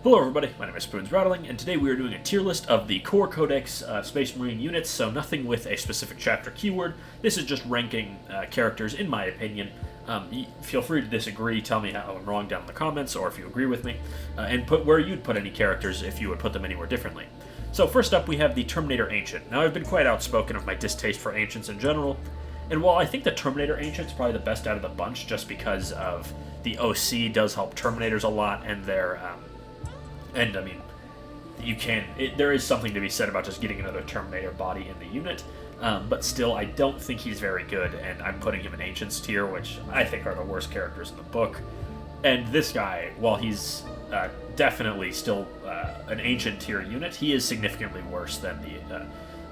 Hello everybody, my name is Spoons Rattling, and today we are doing a tier list of the core Codex Space Marine units, so nothing with a specific chapter keyword. This is just ranking characters, in my opinion. Feel free to disagree, tell me how I'm wrong down in the comments, or if you agree with me, and put where you'd put any characters if you would put them anywhere differently. So first up we have the Terminator Ancient. Now I've been quite outspoken of my distaste for Ancients in general, and while I think the Terminator Ancient is probably the best out of the bunch just because of the OC does help Terminators a lot, and their... And, I mean, there is something to be said about just getting another Terminator body in the unit, but still, I don't think he's very good, and I'm putting him in Ancients tier, which I think are the worst characters in the book. And this guy, while he's definitely still an Ancient tier unit, he is significantly worse than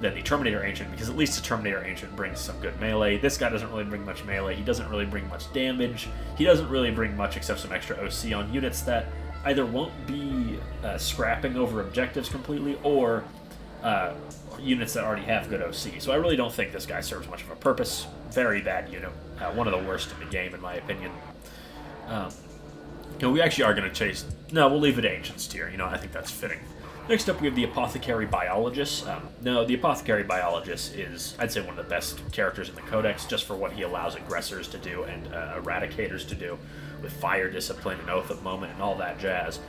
the Terminator Ancient, because at least the Terminator Ancient brings some good melee. This guy doesn't really bring much melee, he doesn't really bring much damage, he doesn't really bring much except some extra OC on units that either won't be scrapping over objectives completely, or units that already have good OC. So I really don't think this guy serves much of a purpose. Very bad unit. One of the worst in the game, in my opinion. We actually are going to chase... No, we'll leave it Ancients tier. I think that's fitting. Next up, we have the Apothecary Biologist. No, the Apothecary Biologist is, I'd say, one of the best characters in the Codex, just for what he allows Aggressors to do and Eradicators to do, with Fire Discipline and Oath of Moment and all that jazz.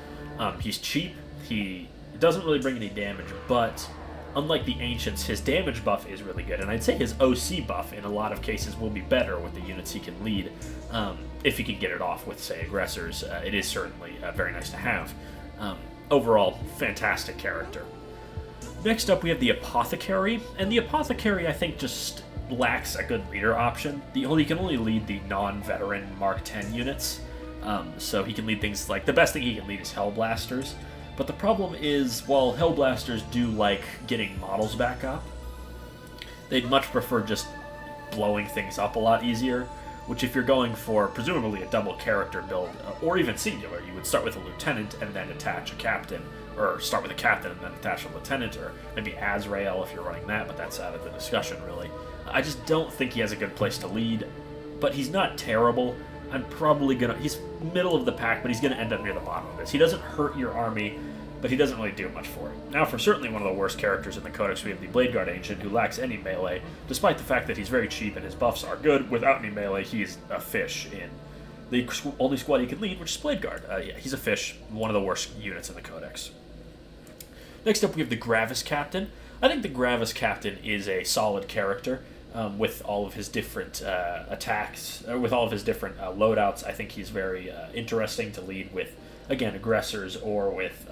He's cheap, he doesn't really bring any damage, but unlike the Ancients, his damage buff is really good, and I'd say his OC buff in a lot of cases will be better with the units he can lead, if he can get it off with, say, Aggressors. It is certainly very nice to have. Overall, fantastic character. Next up, we have the Apothecary, and the Apothecary, I think, just lacks a good leader option. He can only lead the non-veteran Mark 10 units, so he can lead things like... The best thing he can lead is Hellblasters, but the problem is, while Hellblasters do like getting models back up, they'd much prefer just blowing things up a lot easier, which if you're going for presumably a double character build, or even singular, you would start with a lieutenant and then attach a captain, or start with a captain and then attach a lieutenant, or maybe Azrael if you're running that, but that's out of the discussion, really. I just don't think he has a good place to lead, but he's not terrible. He's middle of the pack, but he's gonna end up near the bottom of this. He doesn't hurt your army, but he doesn't really do much for it. Now, for certainly one of the worst characters in the Codex, we have the Blade Guard Ancient, who lacks any melee, despite the fact that he's very cheap and his buffs are good. Without any melee, he's a fish in the only squad he can lead, which is Blade Guard. Yeah, he's a fish, one of the worst units in the Codex. Next up, we have the Gravis Captain. I think the Gravis Captain is a solid character. With all of his different attacks, with all of his different loadouts, I think he's very interesting to lead with, again, Aggressors or with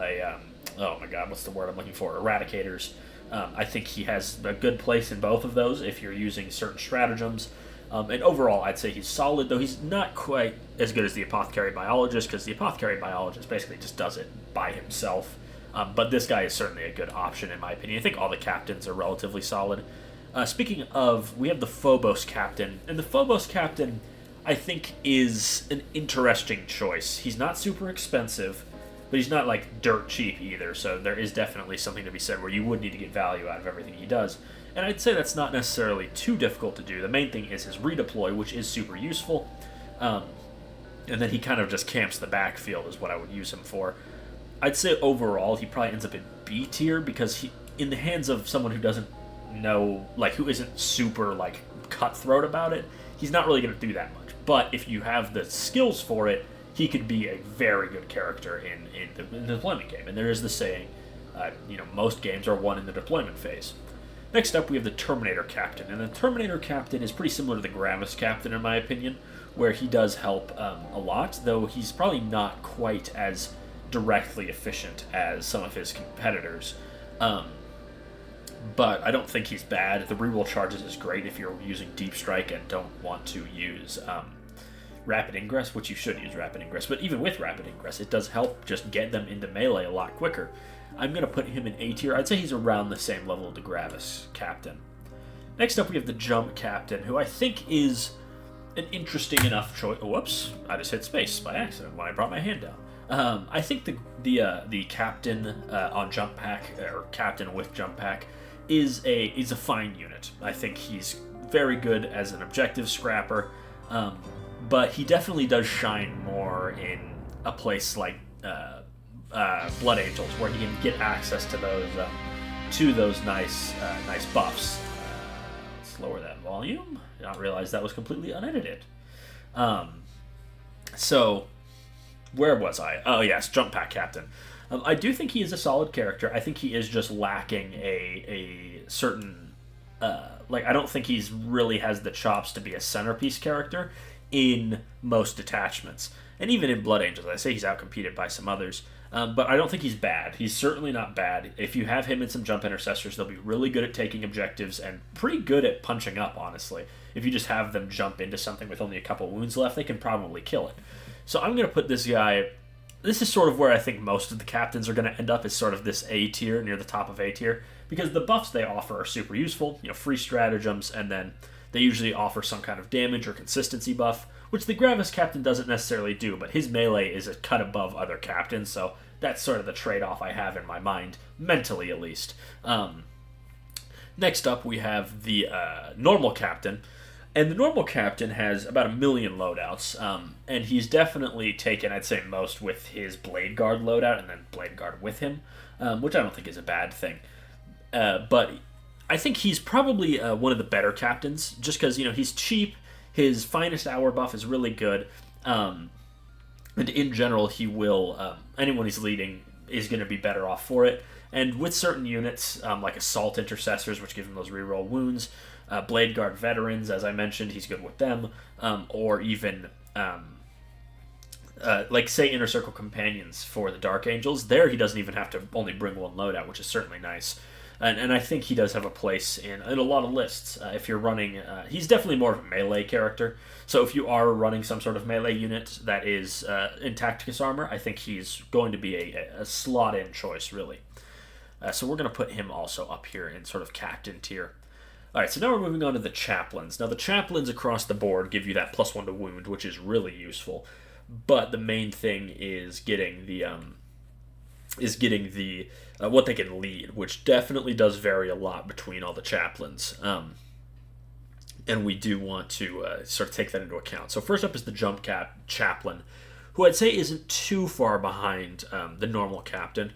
oh my god, what's the word I'm looking for? Eradicators. I think he has a good place in both of those if you're using certain stratagems. And overall, I'd say he's solid, though he's not quite as good as the Apothecary Biologist, because the Apothecary Biologist basically just does it by himself. But this guy is certainly a good option, in my opinion. I think all the captains are relatively solid. Speaking of, we have the Phobos Captain, and the Phobos Captain, I think, is an interesting choice. He's not super expensive, but he's not, like, dirt cheap either, so there is definitely something to be said where you would need to get value out of everything he does. And I'd say that's not necessarily too difficult to do. The main thing is his redeploy, which is super useful, and then he kind of just camps the backfield is what I would use him for. I'd say overall he probably ends up in B tier, because he, in the hands of someone who doesn't know, like, who isn't super, like, cutthroat about it, he's not really going to do that much. But if you have the skills for it, he could be a very good character in the deployment game. And there is the saying, most games are won in the deployment phase. Next up, we have the Terminator Captain. And the Terminator Captain is pretty similar to the Gravis Captain, in my opinion, where he does help a lot, though he's probably not quite as directly efficient as some of his competitors. But I don't think he's bad. The reroll charges is great if you're using Deep Strike and don't want to use Rapid Ingress, which you should use Rapid Ingress. But even with Rapid Ingress, it does help just get them into melee a lot quicker. I'm going to put him in A tier. I'd say he's around the same level of the Gravis Captain. Next up, we have the Jump Captain, who I think is an interesting enough choice. Oh, whoops, I just hit space by accident when I brought my hand down. I think the Captain on Jump Pack, or Captain with Jump Pack, is a fine unit. I think he's very good as an objective scrapper, but he definitely does shine more in a place like Blood Angels, where he can get access to those nice buffs. Let's lower that volume. Did not realize that was completely unedited. So, where was I? Oh yes, Jump Pack Captain. I do think he is a solid character. I think he is just lacking a certain I don't think he's really has the chops to be a centerpiece character in most detachments. And even in Blood Angels, I say he's outcompeted by some others. But I don't think he's bad. He's certainly not bad. If you have him and some jump intercessors, they'll be really good at taking objectives and pretty good at punching up, honestly. If you just have them jump into something with only a couple wounds left, they can probably kill it. So I'm going to put this guy... This is sort of where I think most of the captains are going to end up, is sort of this A tier, near the top of A tier, because the buffs they offer are super useful, free stratagems, and then they usually offer some kind of damage or consistency buff, which the Gravis captain doesn't necessarily do, but his melee is a cut above other captains, so that's sort of the trade-off I have in my mind, mentally at least. Next up, we have the normal captain. And the normal captain has about 1 million loadouts, and he's definitely taken, I'd say, most with his Blade Guard loadout, and then Blade Guard with him, which I don't think is a bad thing. But I think he's probably one of the better captains, just because, he's cheap, his Finest Hour buff is really good, and in general, he will, anyone he's leading is going to be better off for it. And with certain units, like Assault Intercessors, which give him those reroll wounds, Blade Guard Veterans, as I mentioned, he's good with them, or even, say, Inner Circle Companions for the Dark Angels. There he doesn't even have to only bring one loadout, which is certainly nice. And I think he does have a place in a lot of lists. If you're running... he's definitely more of a melee character, so if you are running some sort of melee unit that is in Tacticus armor, I think he's going to be a slot-in choice, really. So we're going to put him also up here in sort of captain tier. Alright, so now we're moving on to the chaplains. Now the chaplains across the board give you that +1 to wound, which is really useful. But the main thing is getting the what they can lead, which definitely does vary a lot between all the chaplains. And we do want to sort of take that into account. So first up is the Jump Chaplain, who I'd say isn't too far behind the normal captain.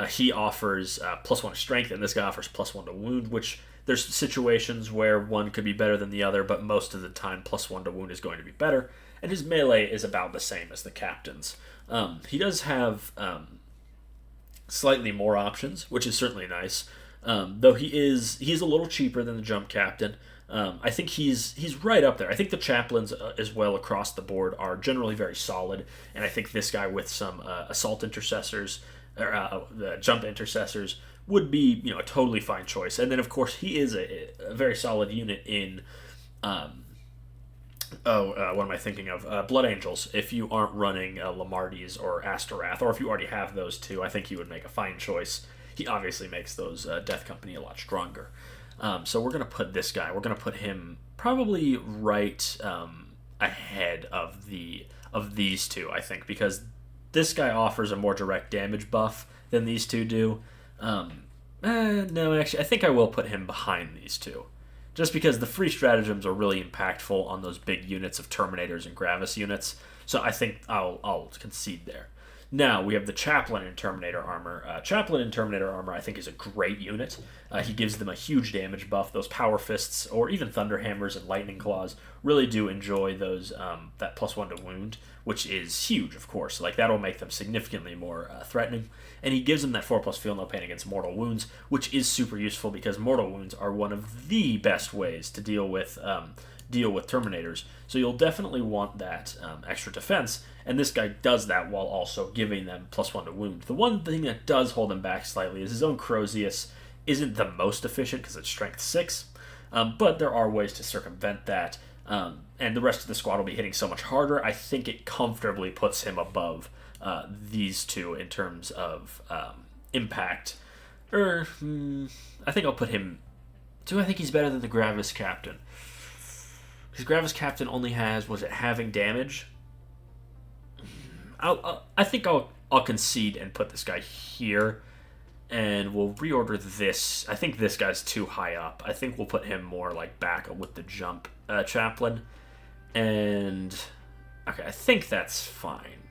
He offers +1 to strength, and this guy offers +1 to wound, which there's situations where one could be better than the other, but most of the time +1 to wound is going to be better, and his melee is about the same as the captain's. He does have slightly more options, which is certainly nice, though he's a little cheaper than the Jump Captain. I think he's right up there. I think the chaplains as well across the board are generally very solid, and I think this guy with some Assault Intercessors, or the Jump Intercessors, would be a totally fine choice. And then of course he is a very solid unit in what am I thinking of? Blood Angels. If you aren't running Lamarties or Astorath, or if you already have those two, I think he would make a fine choice. He obviously makes those Death Company a lot stronger. So we're going to put this guy, we're going to put him probably right ahead of these two, I think, because this guy offers a more direct damage buff than these two do. No, actually, I think I will put him behind these two. Just because the free stratagems are really impactful on those big units of Terminators and Gravis units. So I think I'll concede there. Now, we have the Chaplain in Terminator armor. Chaplain in Terminator armor, I think, is a great unit. He gives them a huge damage buff. Those Power Fists, or even Thunder Hammers and Lightning Claws, really do enjoy those that +1 to wound, which is huge, of course. Like, that'll make them significantly more threatening. And he gives them that 4+ Feel No Pain against mortal wounds, which is super useful because mortal wounds are one of the best ways to deal with Terminators. So you'll definitely want that extra defense, and this guy does that while also giving them +1 to wound. The one thing that does hold him back slightly is his own Crozius isn't the most efficient because it's strength 6, but there are ways to circumvent that, and the rest of the squad will be hitting so much harder. I think it comfortably puts him above these two in terms of impact. I think I'll put him... Do I think he's better than the Gravis Captain? Because Gravis Captain only has, was it having damage? I think I'll concede and put this guy here, and we'll reorder this. I think this guy's too high up. I think we'll put him more like back with the Jump Chaplain, and okay, I think that's fine,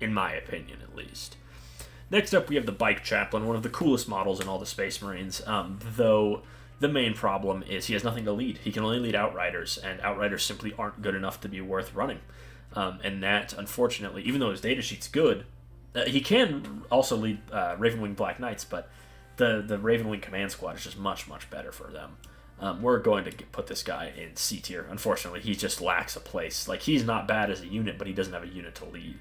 in my opinion at least. Next up, we have the Bike Chaplain, one of the coolest models in all the Space Marines, though the main problem is he has nothing to lead. He can only lead Outriders, and Outriders simply aren't good enough to be worth running. And that, unfortunately, even though his datasheet's good, he can also lead Ravenwing Black Knights, but the Ravenwing Command Squad is just much, much better for them. We're going to put this guy in C tier. Unfortunately, he just lacks a place. Like, he's not bad as a unit, but he doesn't have a unit to lead.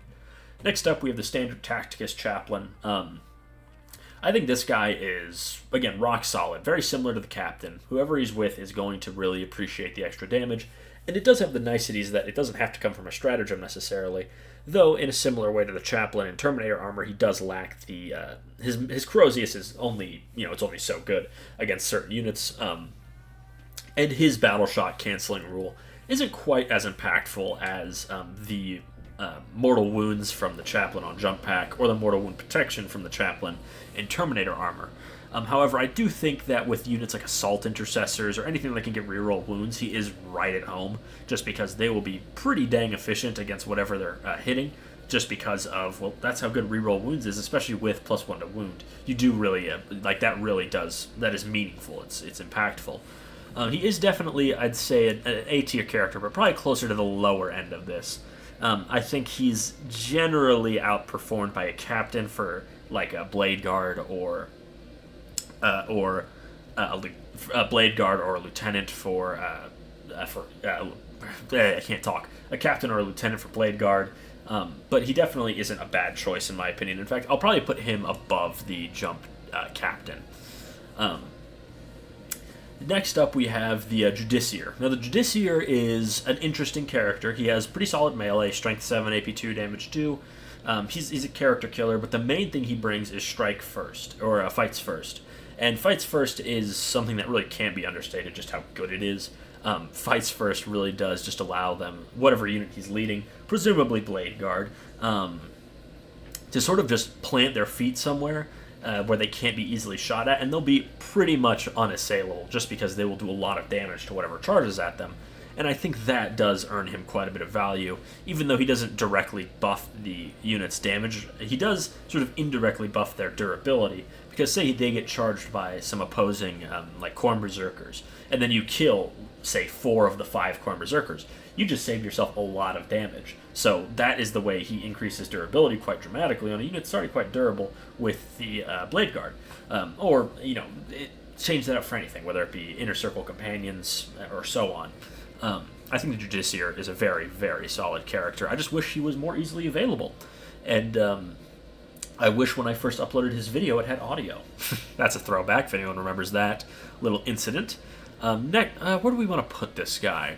Next up, we have the Standard Tacticus Chaplain. I think this guy is, again, rock solid. Very similar to the Captain. Whoever he's with is going to really appreciate the extra damage. And it does have the niceties that it doesn't have to come from a stratagem necessarily. Though, in a similar way to the Chaplain in Terminator armor, he does lack the... his Corrosius is only, it's only so good against certain units. And his battle shot canceling rule isn't quite as impactful as the mortal wounds from the Chaplain on Jump Pack or the mortal wound protection from the Chaplain in Terminator armor. However, I do think that with units like Assault Intercessors or anything that can get reroll wounds, he is right at home, just because they will be pretty dang efficient against whatever they're hitting, just because of, well, that's how good reroll wounds is, especially with +1 to wound. You do really, that really does, that is meaningful, it's impactful. He is definitely, I'd say, an A-tier character, but probably closer to the lower end of this. I think he's generally outperformed by a Captain for, like, a Blade Guard or a Blade Guard or a Lieutenant for I can't talk. A Captain or a Lieutenant for Blade Guard. But he definitely isn't a bad choice in my opinion. In fact, I'll probably put him above the Jump Captain. Next up, we have the Judiciar. Now, the Judiciar is an interesting character. He has pretty solid melee, strength 7, AP 2, damage 2. He's a character killer, but the main thing he brings is strike first, or fights first. And fights first is something that really can't be understated, just how good it is. Fights first really does just allow them, whatever unit he's leading, presumably Blade Guard, to sort of just plant their feet somewhere where they can't be easily shot at, and they'll be pretty much unassailable, just because they will do a lot of damage to whatever charges at them. And I think that does earn him quite a bit of value, even though he doesn't directly buff the unit's damage. He does sort of indirectly buff their durability, because say they get charged by some opposing, like Khorne Berserkers, and then you kill, say, 4 of the 5 Khorne Berserkers, you just save yourself a lot of damage. So that is the way he increases durability quite dramatically on a unit that's already quite durable with the Blade Guard. Or, change that up for anything, whether it be Inner Circle Companions or so on. I think the Judiciar is a very, very solid character. I just wish he was more easily available. And I wish when I first uploaded his video it had audio. That's a throwback if anyone remembers that little incident. Where do we want to put this guy?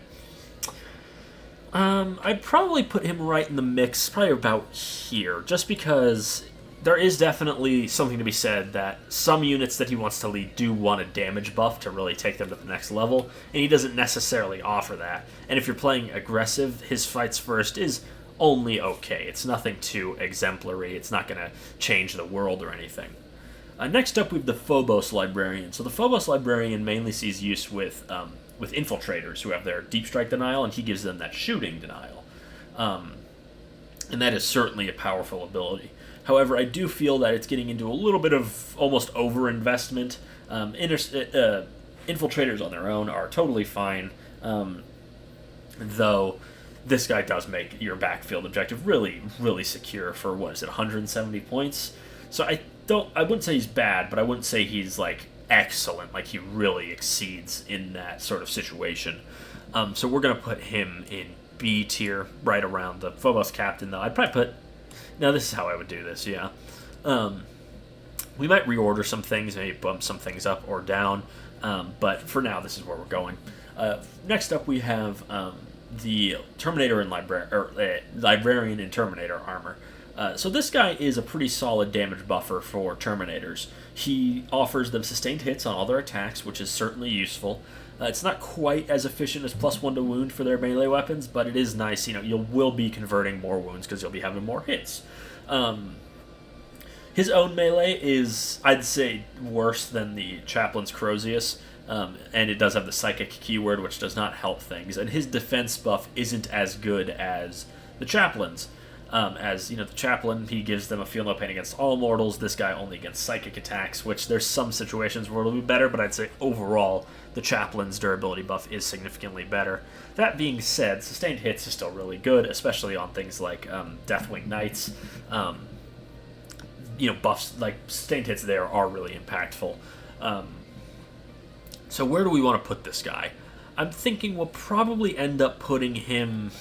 I'd probably put him right in the mix, probably about here, just because there is definitely something to be said that some units that he wants to lead do want a damage buff to really take them to the next level, and he doesn't necessarily offer that. And if you're playing aggressive, his fights first is only okay. It's nothing too exemplary. It's not going to change the world or anything. Next up, we have the Phobos Librarian. So the Phobos Librarian mainly sees use with infiltrators who have their deep strike denial, and he gives them that shooting denial. And that is certainly a powerful ability. However, I do feel that it's getting into a little bit of almost overinvestment. Infiltrators on their own are totally fine, though this guy does make your backfield objective really, really secure for, 170 points? So I wouldn't say he's bad, but I wouldn't say he's, excellent, he really exceeds in that sort of situation. So we're going to put him in B tier, right around the Phobos Captain, though. I'd probably put... Now, this is how I would do this, yeah. We might reorder some things, maybe bump some things up or down, but for now, this is where we're going. Next up, we have the Terminator and Librarian in Terminator armor. So this guy is a pretty solid damage buffer for Terminators. He offers them sustained hits on all their attacks, which is certainly useful. It's not quite as efficient as +1 to wound for their melee weapons, but it is nice. You will be converting more wounds because you'll be having more hits. His own melee is, I'd say, worse than the Chaplain's Corrosius, and it does have the Psychic keyword, which does not help things. And his defense buff isn't as good as the Chaplain's. As you know, the chaplain, he gives them a feel no pain against all mortals. This guy only against psychic attacks, which there's some situations where it'll be better, but I'd say overall the chaplain's durability buff is significantly better. That being said, sustained hits is still really good, especially on things like Deathwing Knights. Buffs like sustained hits there are really impactful. So where do we want to put this guy? I'm thinking we'll probably end up putting him...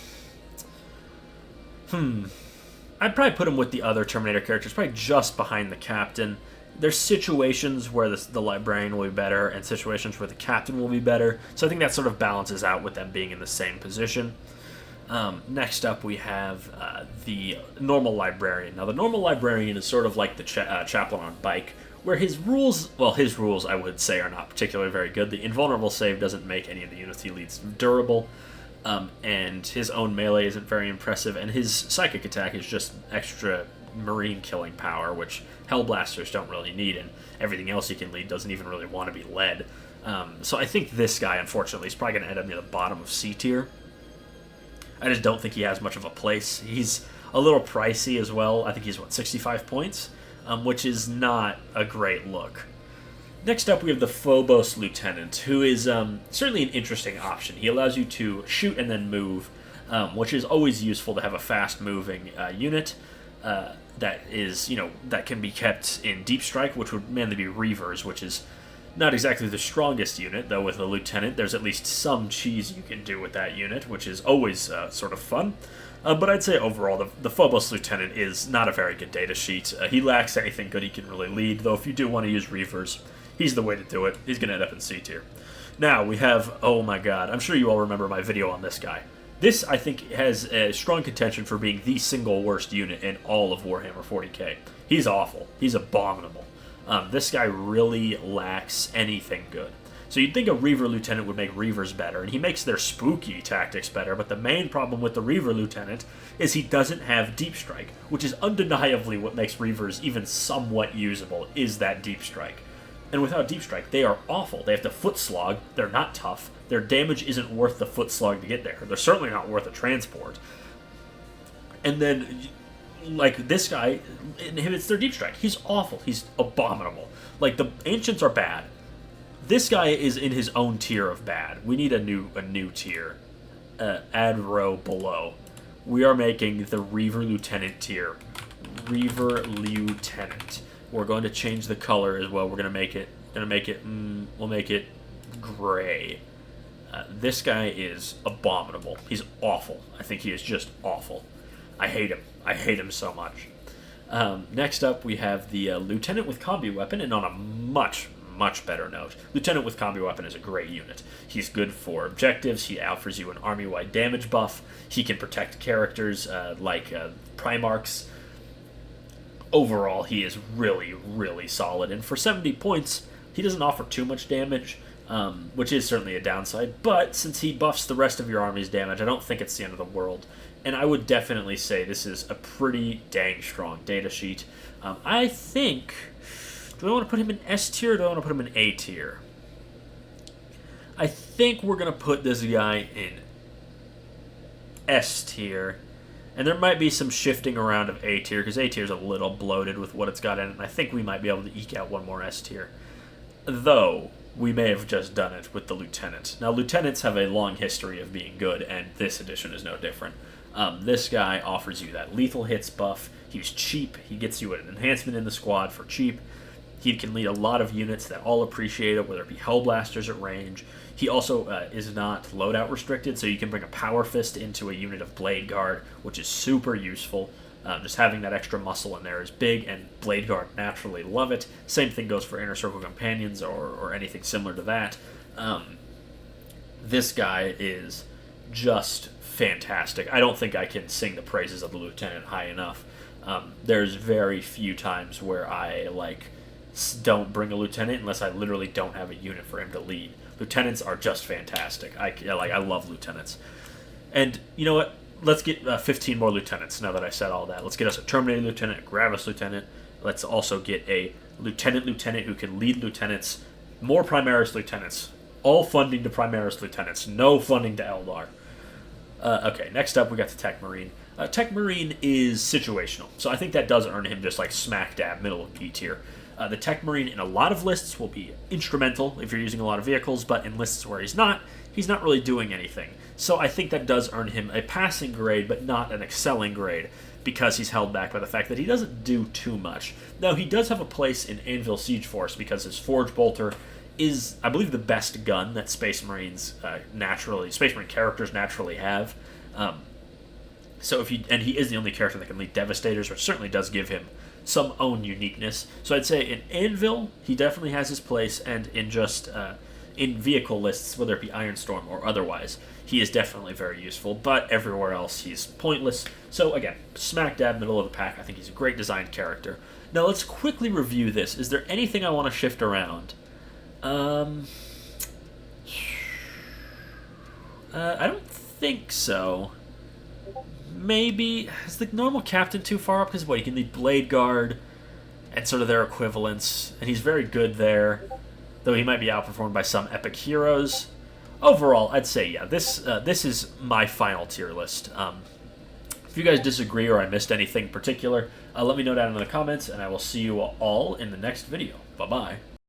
I'd probably put him with the other Terminator characters, probably just behind the Captain. There's situations where the Librarian will be better and situations where the Captain will be better. So I think that sort of balances out with them being in the same position. Next up, we have the normal Librarian. Now, the normal Librarian is sort of like the Chaplain on bike, where his rules, I would say, are not particularly very good. The invulnerable save doesn't make any of the units he leads durable. And his own melee isn't very impressive, and his psychic attack is just extra marine killing power, which Hellblasters don't really need, and everything else he can lead doesn't even really want to be led. So I think this guy, unfortunately, is probably going to end up near the bottom of C tier. I just don't think he has much of a place. He's a little pricey as well. I think he's, 65 points, which is not a great look. Next up, we have the Phobos Lieutenant, who is certainly an interesting option. He allows you to shoot and then move, which is always useful to have a fast-moving unit that can be kept in Deep Strike, which would mainly be Reavers, which is not exactly the strongest unit, though with a Lieutenant, there's at least some cheese you can do with that unit, which is always sort of fun. But I'd say overall, the Phobos Lieutenant is not a very good data sheet. He lacks anything good he can really lead, though if you do want to use Reavers, he's the way to do it. He's going to end up in C tier. Now, we have, oh my god, I'm sure you all remember my video on this guy. This, I think, has a strong contention for being the single worst unit in all of Warhammer 40k. He's awful. He's abominable. This guy really lacks anything good. So you'd think a Reaver Lieutenant would make Reavers better, and he makes their spooky tactics better, but the main problem with the Reaver Lieutenant is he doesn't have Deep Strike, which is undeniably what makes Reavers even somewhat usable, is that Deep Strike. And without Deep Strike, they are awful. They have to foot slog, they're not tough, their damage isn't worth the foot slog to get there. They're certainly not worth a transport. And then, like, this guy inhibits their Deep Strike. He's awful. He's abominable. Like, the Ancients are bad. This guy is in his own tier of bad. We need a new tier. Add row below. We are making the Reaver Lieutenant tier. Reaver Lieutenant. We're going to change the color as well. We'll make it gray. This guy is abominable. He's awful. I think he is just awful. I hate him. I hate him so much. Next up, we have the Lieutenant with Combi Weapon, and on a much better note, Lieutenant with Combi Weapon is a great unit. He's good for objectives. He offers you an army-wide damage buff. He can protect characters like Primarchs. Overall, he is really, really solid. And for 70 points, he doesn't offer too much damage, which is certainly a downside. But since he buffs the rest of your army's damage, I don't think it's the end of the world. And I would definitely say this is a pretty dang strong data sheet. I think... Do I want to put him in S tier or do I want to put him in A tier? I think we're going to put this guy in S tier. And there might be some shifting around of A tier, because A tier is a little bloated with what it's got in it, and I think we might be able to eke out one more S tier. Though, we may have just done it with the Lieutenant. Now, Lieutenants have a long history of being good, and this edition is no different. This guy offers you that lethal hits buff. He's cheap. He gets you an enhancement in the squad for cheap. He can lead a lot of units that all appreciate it, whether it be Hellblasters at range. He also is not loadout restricted, so you can bring a Power Fist into a unit of Blade Guard, which is super useful. Just having that extra muscle in there is big, and Blade Guard naturally love it. Same thing goes for Inner Circle Companions or anything similar to that. This guy is just fantastic. I don't think I can sing the praises of the Lieutenant high enough. There's very few times where I don't bring a Lieutenant unless I literally don't have a unit for him to lead. Lieutenants are just fantastic. I love Lieutenants. And you know what? Let's get 15 more Lieutenants now that I said all that. Let's get us a Terminator Lieutenant, a Gravis Lieutenant. Let's also get a Lieutenant who can lead Lieutenants, more Primaris Lieutenants. All funding to Primaris Lieutenants. No funding to Eldar. Okay, next up we got the Tech Marine. Tech Marine is situational, so I think that does earn him just like smack dab middle of B tier. The Tech Marine in a lot of lists will be instrumental if you're using a lot of vehicles, but in lists where he's not really doing anything. So I think that does earn him a passing grade, but not an excelling grade, because he's held back by the fact that he doesn't do too much. Now, he does have a place in Anvil Siege Force because his Forge Bolter is, I believe, the best gun that Space Marine characters naturally have. And he is the only character that can lead Devastators, which certainly does give him some own uniqueness. So I'd say in Anvil, he definitely has his place, and in just in vehicle lists, whether it be Ironstorm or otherwise, he is definitely very useful, but everywhere else he's pointless. So again, smack dab middle of the pack. I think he's a great designed character. Now let's quickly review this. Is there anything I want to shift around? I don't think so. Maybe is the normal captain too far up? Because what, he can lead Blade Guard and sort of their equivalents, and he's very good there, though he might be outperformed by some epic heroes. Overall, I'd say yeah, this is my final tier list. If you guys disagree or I missed anything particular, let me know down in the comments, and I will see you all in the next video. Bye bye.